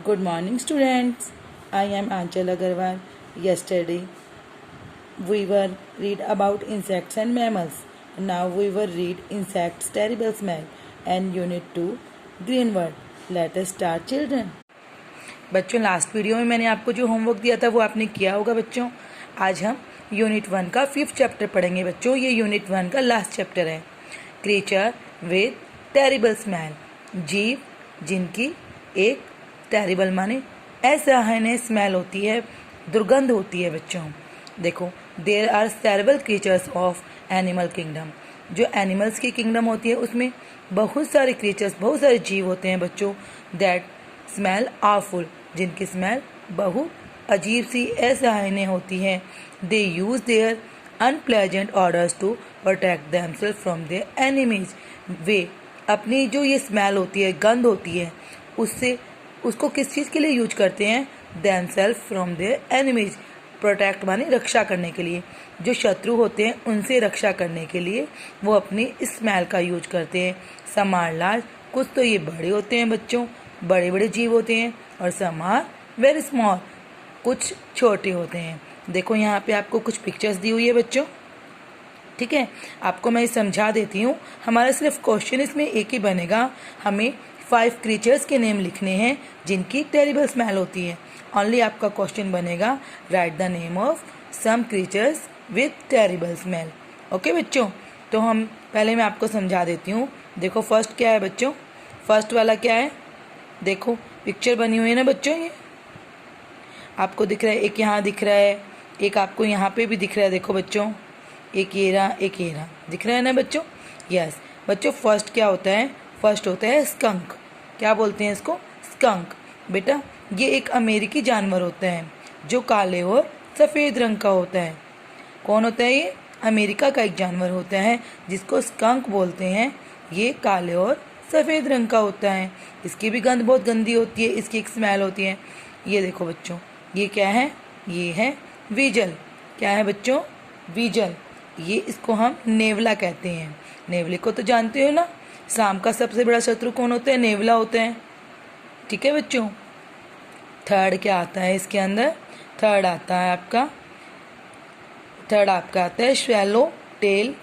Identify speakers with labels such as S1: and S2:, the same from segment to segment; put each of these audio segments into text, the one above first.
S1: Good morning, students. I am Anchal Agarwal. Yesterday, we were read about insects and mammals. Now we will read insects' terrible smell and Unit 2, Green Word. Let us start, children. बच्चों, last video में मैंने आपको जो homework दिया था वो आपने किया होगा बच्चों. आज हम यूनिट 1 का 5th चैप्टर पढ़ेंगे बच्चों. ये यूनिट 1 का लास्ट चैप्टर है. Creature with terrible smell. जीव जिनकी एक टेरिबल माने असहनीय स्मेल होती है, दुर्गंध होती है बच्चों. देखो, there are several creatures of animal kingdom. जो एनिमल्स की किंगडम होती है उसमें बहुत सारे क्रीचर्स, बहुत सारे जीव होते हैं बच्चों. दैट स्मेल आवफुल, जिनकी स्मेल बहुत अजीब सी असहनीय होती है. They use their unpleasant odours to protect themselves from their enemies. वे अपनी जो ये स्मेल होती है, गंध होती है, उसको किस चीज़ के लिए यूज करते हैं? Themself from their enemies. Protect माने रक्षा करने के लिए. जो शत्रु होते हैं उनसे रक्षा करने के लिए वो अपनी स्मेल का यूज करते हैं. सम आर लार्ज, कुछ तो ये बड़े होते हैं बच्चों, बड़े बड़े जीव होते हैं, और सम आर वेरी स्मॉल, कुछ छोटे होते हैं. देखो यहाँ पे आपको कुछ पिक्चर्स दी हुई है बच्चों. ठीक है, आपको मैं समझा देती हूँ. हमारा सिर्फ क्वेश्चन इसमें एक ही बनेगा. हमें 5 क्रीचर्स के नेम लिखने हैं जिनकी टेरिबल स्मेल होती है. ओनली आपका क्वेश्चन बनेगा, write the name of some creatures with terrible smell. Okay बच्चों, तो हम पहले मैं आपको समझा देती हूँ. देखो फर्स्ट क्या है बच्चों, फर्स्ट वाला क्या है? देखो पिक्चर बनी हुई है ना बच्चों, ये आपको दिख रहा है. एक यहाँ दिख रहा है, एक आपको यहाँ पे भी दिख रहा है. देखो बच्चों, एक ये रहा, एक ये रहा. दिख रहा है ना बच्चों? यस बच्चों, फर्स्ट क्या होता है? फर्स्ट होता है स्कंक. क्या बोलते हैं इसको? स्कंक. बेटा ये एक अमेरिकी जानवर होता है जो काले और सफ़ेद रंग का होता है. कौन होता है ये? अमेरिका का एक जानवर होता है जिसको स्कंक बोलते हैं. ये काले और सफ़ेद रंग का होता है. इसकी भी गंध बहुत गंदी होती है, इसकी एक स्मेल होती है. ये देखो बच्चों, ये क्या है? ये है वीजल. क्या है बच्चों? वीजल. ये इसको हम नेवला कहते हैं. नेवले को तो जानते हो ना, सांप का सबसे बड़ा शत्रु कौन होता है? नेवला होता है. ठीक है बच्चों. थर्ड क्या आता है इसके अंदर? थर्ड आता है आपका आता है swallow tail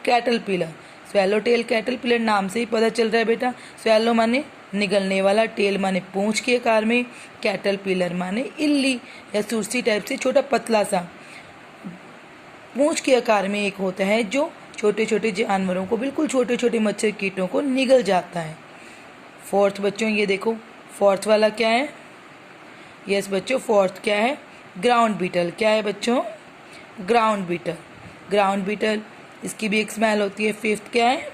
S1: caterpillar. Swallow tail caterpillar नाम से ही पता चल रहा है बेटा. स्वैलो माने निगलने वाला, टेल माने पूंछ के आकार में, कैटरपिलर माने इल्ली या सुरसी टाइप से छोटा पतला सा पूंछ के आकार में एक होता है जो छोटे छोटे जानवरों को, बिल्कुल छोटे छोटे मच्छर कीटों को निगल जाता है. फोर्थ बच्चों ये देखो, फोर्थ वाला क्या है? यस बच्चों, फोर्थ क्या है? Ground beetle. क्या है बच्चों? Ground beetle. ग्राउंड बीटल, इसकी भी एक स्मेल होती है. फिफ्थ क्या है?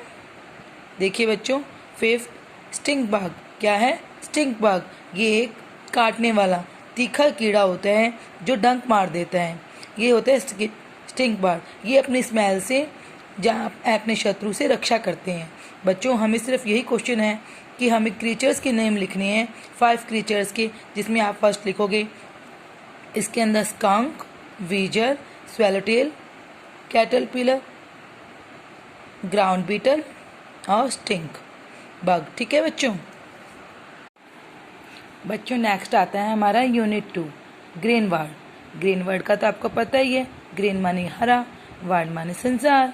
S1: देखिए बच्चों, फिफ्थ स्टिंक बग. क्या है? Stink bug. ये एक काटने वाला तीखा कीड़ा होता है जो डंक मार देता है. ये होता है स्टिंक बग. ये अपनी स्मेल से अपने शत्रु से रक्षा करते हैं. बच्चों हमें सिर्फ यही क्वेश्चन है कि हमें क्रीचर्स के नेम लिखने हैं, 5 क्रीचर्स के, जिसमें आप फर्स्ट लिखोगे इसके अंदर स्कंक, वीजर, स्वैलोटेल, कैटरपिलर, ग्राउंड बीटल और स्टिंक बग. ठीक है बच्चों. बच्चों नेक्स्ट आता है हमारा unit 2, green word. Green word का तो आपको पता ही है. ग्रीन माने हरा, वर्ड माने संसार.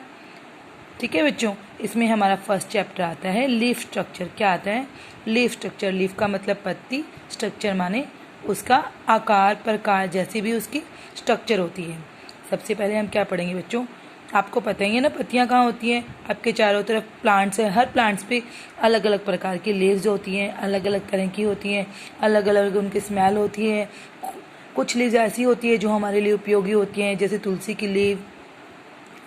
S1: ठीक है बच्चों, इसमें हमारा फर्स्ट चैप्टर आता है लीफ स्ट्रक्चर. क्या आता है? Leaf structure. लीफ का मतलब पत्ती, स्ट्रक्चर माने उसका आकार, प्रकार, जैसी भी उसकी स्ट्रक्चर होती है. सबसे पहले हम क्या पढ़ेंगे बच्चों? आपको पता ही है ना पत्तियां कहाँ होती हैं? आपके चारों तरफ प्लांट्स है. हर प्लांट्स पे अलग अलग प्रकार की लीव्स होती हैं, अलग अलग तरह की होती हैं, अलग अलग उनकी स्मेल होती है. कुछ लीव्स ऐसी होती है जो हमारे लिए उपयोगी होती हैं, जैसे तुलसी की लीव,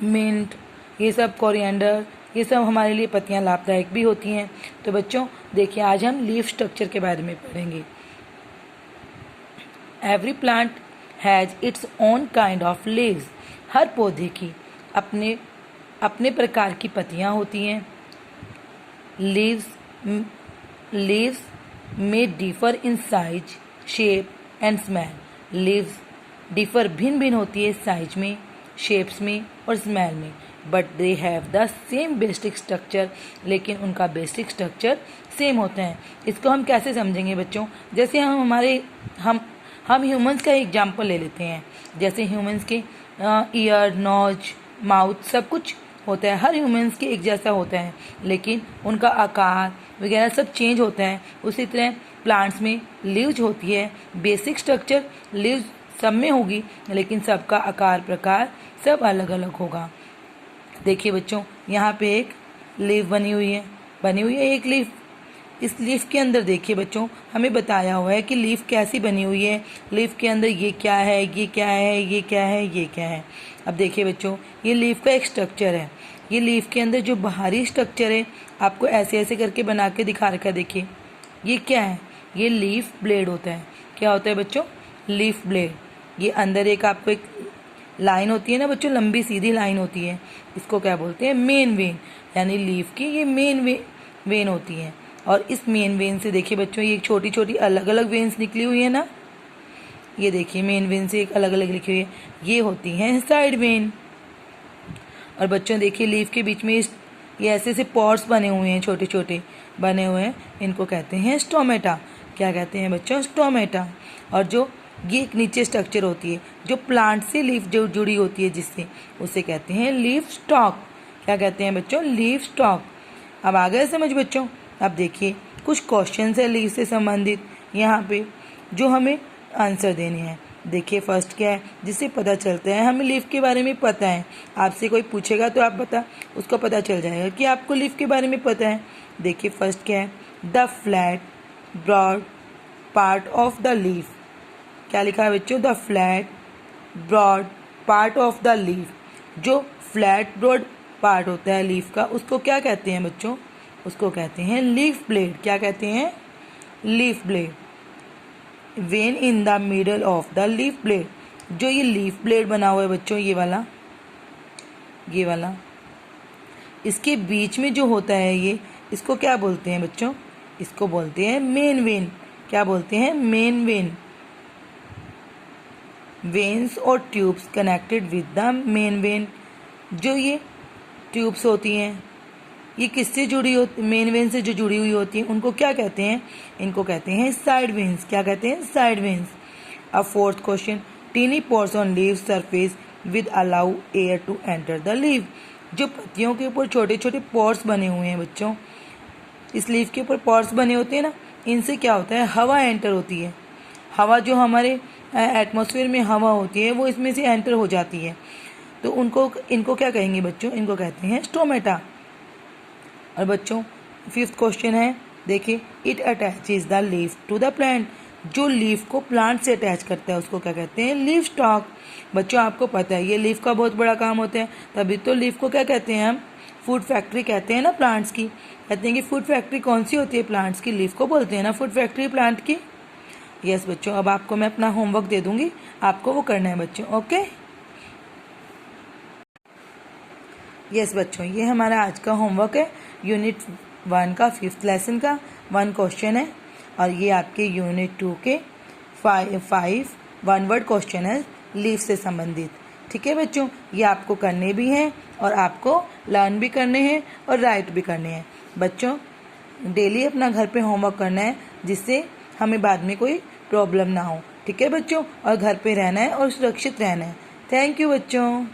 S1: मिंट, ये सब, कोरिएंडर, ये सब हमारे लिए पत्तियां लाभदायक भी होती हैं. तो बच्चों देखिए, आज हम लीफ स्ट्रक्चर के बारे में पढ़ेंगे. Every plant has its own kind of leaves. हर पौधे की अपने अपने प्रकार की पत्तियां होती हैं. लीव्स में differ in size, shape and smell. Leaves differ भिन्न भिन्न होती है साइज में, शेप्स में और स्मेल में. But they have the same basic structure, लेकिन उनका बेसिक स्ट्रक्चर सेम होता है। इसको हम कैसे समझेंगे बच्चों? जैसे हम ह्यूमंस का एग्जाम्पल ले लेते हैं। जैसे ह्यूमंस के ईयर, नोज, माउथ सब कुछ होता है, हर ह्यूमंस के एक जैसा होता है, लेकिन उनका आकार वगैरह सब चेंज होता है। उसी तरह प्लांट्स में लीव्स होती है, बेसिक स्ट्रक्चर लीव्स सब में होगी, लेकिन सबका आकार प्रकार सब अलग अलग होगा। देखिए बच्चों, यहाँ पे एक लीफ बनी हुई है एक लीफ। इस लीफ के अंदर देखिए बच्चों, हमें बताया हुआ है कि लीफ कैसी बनी हुई है, लीफ के अंदर ये क्या है, ये क्या है, ये क्या है, ये क्या है। अब देखिए बच्चों, ये लीफ का एक स्ट्रक्चर है। ये लीफ के अंदर जो बाहरी स्ट्रक्चर है, आपको ऐसे ऐसे करके बना के दिखा रखा है। देखिए ये क्या है, ये लीफ ब्लेड होता है। क्या होता है बच्चों? Leaf blade. ये अंदर एक आपको एक लाइन होती है ना बच्चों, लंबी सीधी लाइन होती है, इसको क्या बोलते हैं? Main vein. यानी लीफ की ये मेन वेन होती है। और इस मेन वेन से देखिए बच्चों, ये छोटी छोटी अलग अलग वेन्स निकली हुई है ना, ये देखिए मेन वेन से एक अलग अलग लिखी हुई है, ये होती हैं साइड वेन। और बच्चों देखिए, लीफ के बीच में ये ऐसे ऐसे पॉट्स बने हुए हैं, छोटे छोटे बने हुए हैं, इनको कहते हैं स्टोमेटा। क्या कहते हैं बच्चों? स्टोमेटा। और जो ये एक नीचे स्ट्रक्चर होती है, जो प्लांट से लीफ जो जुड़ी होती है जिससे, उसे कहते हैं लीफ स्टॉक। क्या कहते हैं बच्चों? Leaf stock. अब आ गए समझ बच्चों? अब देखिए कुछ क्वेश्चन है लीफ से संबंधित यहाँ पे, जो हमें आंसर देने हैं। देखिए फर्स्ट क्या है, जिससे पता चलता है हमें लीफ के बारे में पता है। आपसे कोई पूछेगा तो आप उसको पता चल जाएगा कि आपको लीफ के बारे में पता है। देखिए फर्स्ट क्या है, the flat broad part of the leaf. क्या लिखा है बच्चों? The flat broad part of the leaf. जो फ्लैट ब्रॉड पार्ट होता है लीफ का, उसको क्या कहते हैं बच्चों? उसको कहते हैं लीफ ब्लेड। क्या कहते हैं? Leaf blade. When in the middle of the leaf blade. जो ये लीफ ब्लेड बना हुआ है बच्चों, ये वाला इसके बीच में जो होता है ये, इसको क्या बोलते हैं बच्चों? इसको बोलते हैं मेन वेन। क्या बोलते हैं? Main vein. वेन्स और tubes connected with the main vein. जो ये ट्यूब्स होती हैं, ये किससे जुड़ी होती? मेन वेन से जो जुड़ी हुई होती हैं, उनको क्या कहते हैं? इनको कहते हैं साइड वेन्स। क्या कहते हैं? Side veins. अब fourth question, tiny pores on leaf surface with allow air to enter the leaf. जो पत्तियों के ऊपर छोटे छोटे पोर्स बने हुए हैं बच्चों, इस लीफ के ऊपर पोर्स बने होते हैं ना, इनसे क्या होता है? हवा एंटर होती है। हवा जो हमारे एटमॉस्फेयर में हवा होती है, वो इसमें से एंटर हो जाती है। तो इनको क्या कहेंगे बच्चों? इनको कहते हैं स्टोमेटा। और बच्चों फिफ्थ क्वेश्चन है, देखिए, it attaches the leaf to the plant. जो लीफ को प्लांट से अटैच करता है उसको क्या कहते हैं? Leaf stalk. बच्चों आपको पता है ये लीफ का बहुत बड़ा काम होता है, तभी तो लीफ को क्या कहते हैं? हम फूड फैक्ट्री कहते हैं ना प्लांट्स की। कहते हैं कि फूड फैक्ट्री कौन सी होती है? प्लांट्स की। लीफ को बोलते हैं ना फूड फैक्ट्री प्लांट की। यस बच्चों, अब आपको मैं अपना होमवर्क दे दूंगी, आपको वो करना है बच्चों। ओके यस बच्चों, ये हमारा आज का होमवर्क है। यूनिट 1 का 5th लेसन का 1 क्वेश्चन है, और ये आपके यूनिट 2 के 5 1 वर्ड क्वेश्चन है लीफ से संबंधित। ठीक है बच्चों, ये आपको करने भी हैं और आपको लर्न भी करने हैं और राइट भी करने हैं। बच्चों डेली अपना घर पे होमवर्क करना है, जिससे हमें बाद में कोई प्रॉब्लम ना हो। ठीक है बच्चों, और घर पे रहना है और सुरक्षित रहना है। थैंक यू बच्चों।